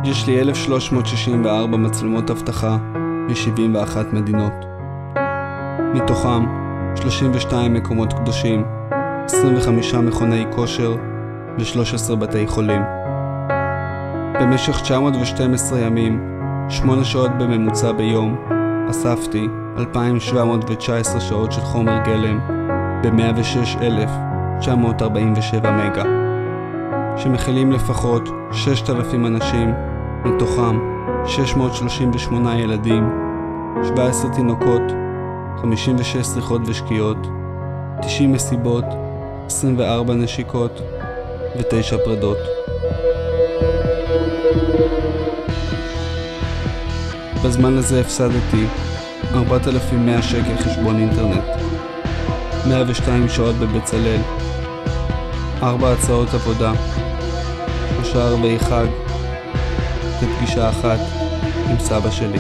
יש לי 1,364 מצלמות אבטחה מ-71 מדינות. מתוכם 32 מקומות קדושים, 25 מכוני כושר ו-13 בתי חולים. במשך 912 ימים, 8 שעות בממוצע ביום, אספתי 2,719 שעות של חומר גלם ב-106,947 מגה, שמכילים לפחות 6,000 אנשים, מתוכם 638 ילדים, 17 תינוקות, 56 שיחות ושקיעות, 90 מסיבות, 24 נשיקות ו9 פרדות. בזמן הזה הפסדתי 4,100 שקל חשבון אינטרנט, 102 שעות בבצלאל, 4 הצעות עבודה, 3 ערבי חג ופגישה אחת עם סבא שלי.